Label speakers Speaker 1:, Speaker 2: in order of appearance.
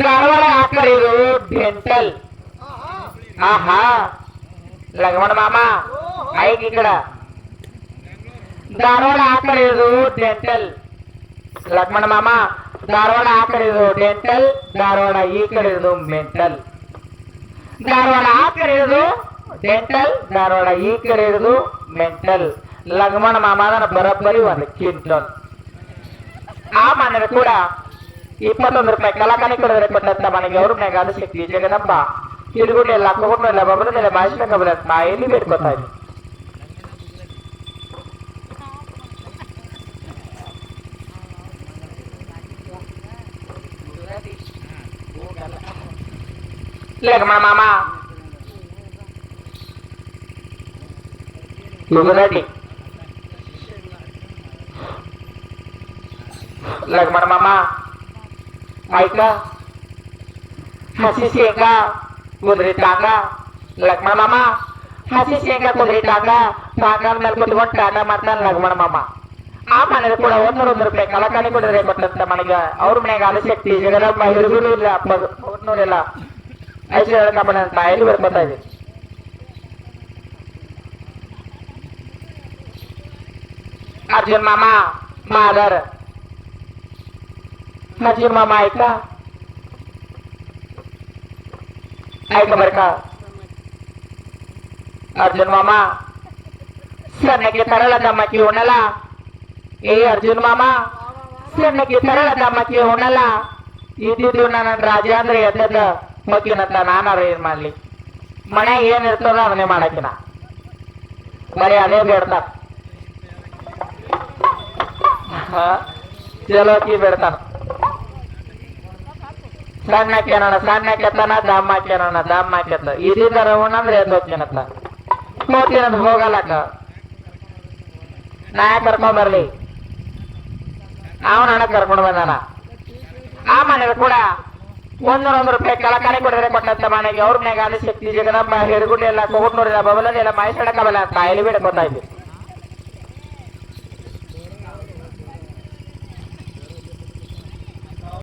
Speaker 1: ಧಾರವಾಡ ಆ ಕಡೆ ಇದು ಡೆಂಟಲ್. ಆಹಾ ಲಕ್ಷ್ಮಣ ಮಾಮ ಐಕ್ ಈ ಕಡ. ಧಾರವಾಡ ಆ ಕಡೆ ಇದು ಡೆಂಟಲ್. ಲಕ್ಷ್ಮಣ ಮಾಮ ಧಾರವಾಡ ಆ ಕಡೆ ಇದು ಡೆಂಟಲ್, ಧಾರವಾಡ ಈ ಕಡೆ ಇದು ಮೆಂಟಲ್. ಧಾರವಾಡ ಆ ಕಡೆ ಇದು ಡೆಂಟಲ್, ಧಾರವಾಡ ಈ ಕಡೆ ಇರೋದು ಮೆಂಟಲ್. ಲಕ್ಷ್ಮಣ ಮಾಮನ ಬರೋಬ್ಬರಿ ಒಂದು ಕ್ವಿಂಟಲ್. ಆ ಮನೆಗೆ ಕೂಡ 21 ರೂಪಾಯಿ ಕಲಾಕಾನಿ ಕೊಡೋದ್ರೆ ಕೊಟ್ಟಂತ ಮನೆಗೆ ಅವ್ರ ಮನೆಗೆ ಅದು ಶಕ್ತಿ ಜಗದಂಬ ಹಿಡುಗುಂಡೆ ಎಲ್ಲ ಕೊಗೊಂಡಿಲ್ಲ ಬಬ್ಬರದೆಲ್ಲ ಭಾಷಣ ಕಬಲ ಎಲ್ಲಿ ಬೇಡ್ಕೊತಾ ಇದ್ವಿ. ಲಕ್ಷ್ಮಣ ಮಾಮ लक्ष्मण मामा ऐका हसी शेंगा कुदरी टांगा. लक्ष्मण मामा हसी शेंगा कुदरी टांगा टांगा ಮೇಲೆ ಕುತ್ಕೊಂಡು ಟಾಟ ಮಾಡ್ತಾನೆ ಲಕ್ಷ್ಮಣ ಮಾಮ. ಆ ಮನೆಗೆ ಕೂಡ 100 ರೂಪಾಯಿ ಕಲಾಕಾನಿ ಕೊಡಿದ್ರೆ ಕೊಟ್ಟಂತ ಮನೆಗೆ ಅವ್ರ ಮನೆಗೆ ಆದಿಶಕ್ತಿ ಜಗದಂಬ ಹಿಡುಗುರು ಇಲ್ಲ 100 ಇಲ್ಲ ಐಶ್ವರ್ಯ ಕಬ್ಬಣ ಅಂತ ಎಲ್ಲಿ ಬರ್ಕೊತಾ ಇದೆ. अर्जुन मामा मादर अर्जुन मामा ऐका बर का. अर्जुन मामा सन्नकी तरळ दमकी होणला. ए अर्जुन मामा सन्नकी तरळ दमकी होणला. ಇದ್ದಿದ್ದು ನನ್ನ ರಾಜ ಅಂದ್ರೆ ಎದ್ದದ ಮಕ್ಕಿನತ್ತ ನಾನಾರ ಏನ್ ಮಾಡ್ಲಿ. ಮನೆ ಏನ್ ಇರ್ತದ ಅದನ್ನೇ ಮಾಡಕಿನ ಬರೀ ಅದೇ ಬೇಡ್ತಾರ. ಚಲೋ ಕಿ ಬೇಡ್ತಾನ. ಸಣ್ಣಕ್ಕೆನ ಸಣ್ಣಕ್ಕೆತ್ತನ ದಮ್ಮಕ್ಕೆನ ದಮ್ಮಕ್ಕೆತ್ತ ಇದಿದ್ದರ ಉಣ್ಣಂದ್ರೆ ಎದ್ದೋಕ್ಕಿನತ್ತ ಹೋಗ್ತೀನಂತ ಹೋಗಲಕ್ಕ ನಾ ಕರ್ಕೊಂಡ್ ಬರ್ಲಿ. ಅವನ ಹಣ ಕರ್ಕೊಂಡು ಬಂದಾನ. ಆ ಮನೆಗೆ ಕೂಡ 100 ರೂಪಾಯಿ ಕಲಾಕಾನಿ ಕೊಡಿದ್ರೆ ಕೊಟ್ಟಂತ ಮನೆಗೆ ಅವ್ರ ಮನೆಗೆ ಆದಿಶಕ್ತಿ ಜಗದಂಬ ಹಿಡುಗುಂಡೆ ಎಲ್ಲ ಕೊಗೊಂಡು ನೋಡಿದ ಬಬಲದೆಲ್ಲ ಮೈಸೂರ ಕಬಲ ಅಂತ ಎಲ್ಲಿ ಬೇಡ್ಕೊತಾ ಇದ್ವಿ.